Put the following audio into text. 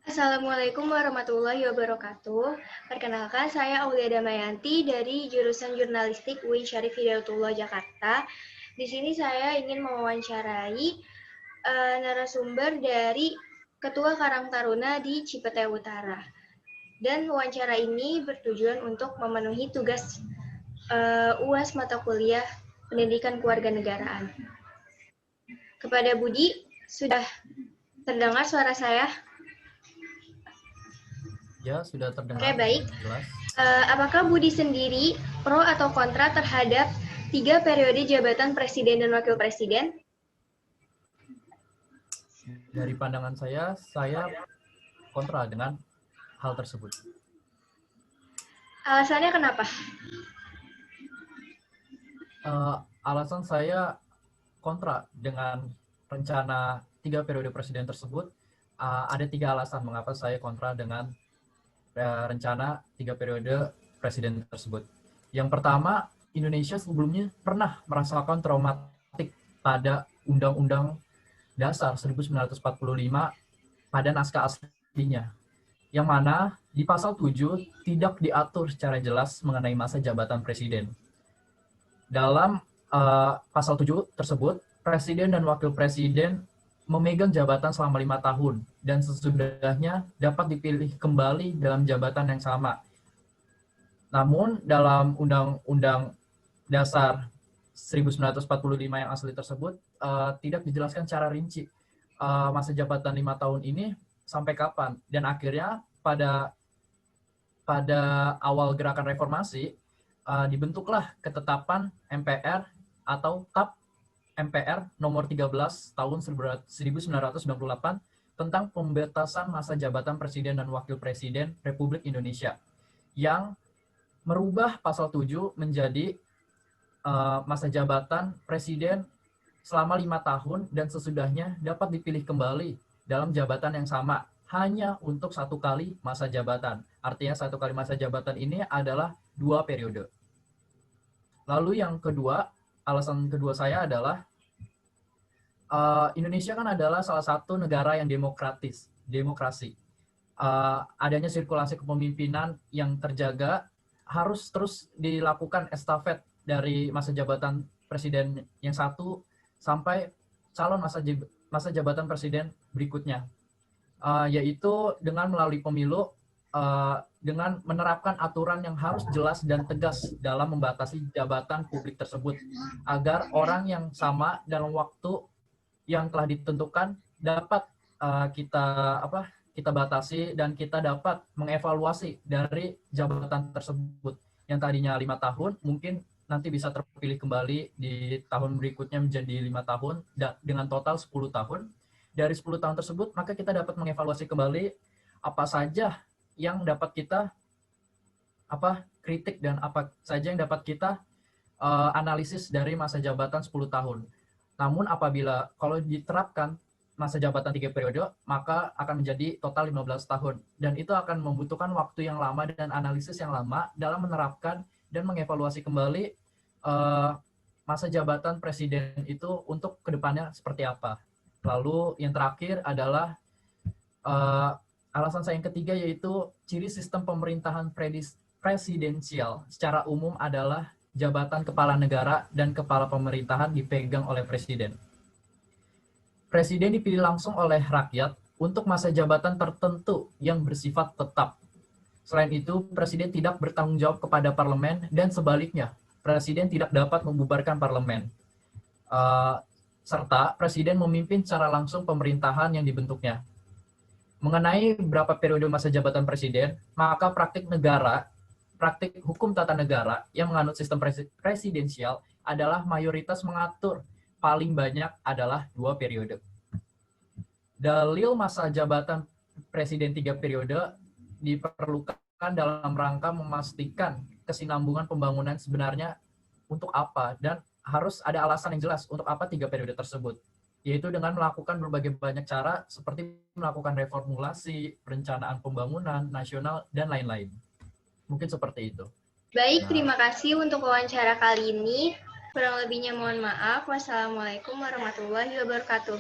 Assalamualaikum warahmatullahi wabarakatuh. Perkenalkan, saya Aulia Damayanti dari jurusan Jurnalistik UIN Syarif Hidayatullah Jakarta. Di sini saya ingin mewawancarai narasumber dari Ketua Karang Taruna di Cipete Utara. Dan wawancara ini bertujuan untuk memenuhi tugas UAS mata kuliah Pendidikan Kewarganegaraan. Kepada Budi, sudah terdengar suara saya? Ya, sudah terdengar. Oke, baik. Jelas. Apakah Budi sendiri pro atau kontra terhadap 3 periode jabatan Presiden dan Wakil Presiden? Dari pandangan saya kontra dengan hal tersebut. Alasannya kenapa? Alasan saya kontra dengan rencana 3 periode presiden tersebut. Ada 3 alasan mengapa saya kontra dengan rencana 3 periode presiden tersebut. Yang pertama, Indonesia sebelumnya pernah merasakan traumatik pada Undang-Undang Dasar 1945 pada naskah aslinya, yang mana di pasal 7 tidak diatur secara jelas mengenai masa jabatan presiden. Dalam pasal 7 tersebut, presiden dan wakil presiden memegang jabatan selama 5 tahun dan sesudahnya dapat dipilih kembali dalam jabatan yang sama. Namun dalam Undang-Undang Dasar 1945 yang asli tersebut tidak dijelaskan secara rinci masa jabatan 5 tahun ini sampai kapan, dan akhirnya pada awal gerakan reformasi dibentuklah ketetapan MPR atau TAP MPR nomor 13 tahun 1998 tentang pembatasan masa jabatan presiden dan wakil presiden Republik Indonesia, yang merubah pasal 7 menjadi masa jabatan presiden selama 5 tahun dan sesudahnya dapat dipilih kembali dalam jabatan yang sama hanya untuk 1 kali masa jabatan. Artinya 1 kali masa jabatan ini adalah 2 periode. Lalu yang kedua, alasan kedua saya adalah Indonesia kan adalah salah satu negara yang demokrasi. Adanya sirkulasi kepemimpinan yang terjaga, harus terus dilakukan estafet dari masa jabatan presiden yang satu sampai calon masa jabatan presiden berikutnya, yaitu dengan melalui pemilu, dengan menerapkan aturan yang harus jelas dan tegas dalam membatasi jabatan publik tersebut, agar orang yang sama dalam waktu yang telah ditentukan dapat kita batasi dan kita dapat mengevaluasi dari jabatan tersebut yang tadinya 5 tahun mungkin nanti bisa terpilih kembali di tahun berikutnya menjadi 5 tahun dengan total 10 tahun. Dari 10 tahun tersebut maka kita dapat mengevaluasi kembali apa saja yang dapat kita kritik dan apa saja yang dapat kita analisis dari masa jabatan 10 tahun. Namun apabila kalau diterapkan masa jabatan 3 periode, maka akan menjadi total 15 tahun. Dan itu akan membutuhkan waktu yang lama dan analisis yang lama dalam menerapkan dan mengevaluasi kembali masa jabatan presiden itu untuk kedepannya seperti apa. Lalu yang terakhir adalah alasan saya yang ketiga, yaitu ciri sistem pemerintahan presidensial secara umum adalah jabatan kepala negara dan kepala pemerintahan dipegang oleh presiden. Presiden dipilih langsung oleh rakyat untuk masa jabatan tertentu yang bersifat tetap. Selain itu, presiden tidak bertanggung jawab kepada parlemen dan sebaliknya, presiden tidak dapat membubarkan parlemen. Serta presiden memimpin secara langsung pemerintahan yang dibentuknya. Mengenai berapa periode masa jabatan presiden, maka praktik hukum tata negara yang menganut sistem presidensial adalah mayoritas mengatur paling banyak adalah 2 periode. Dalil masa jabatan presiden 3 periode diperlukan dalam rangka memastikan kesinambungan pembangunan sebenarnya untuk apa, dan harus ada alasan yang jelas untuk apa 3 periode tersebut, yaitu dengan melakukan berbagai banyak cara seperti melakukan reformulasi, perencanaan pembangunan nasional, dan lain-lain. Mungkin seperti itu. Baik, terima kasih untuk wawancara kali ini. Kurang lebihnya mohon maaf. Wassalamualaikum warahmatullahi wabarakatuh.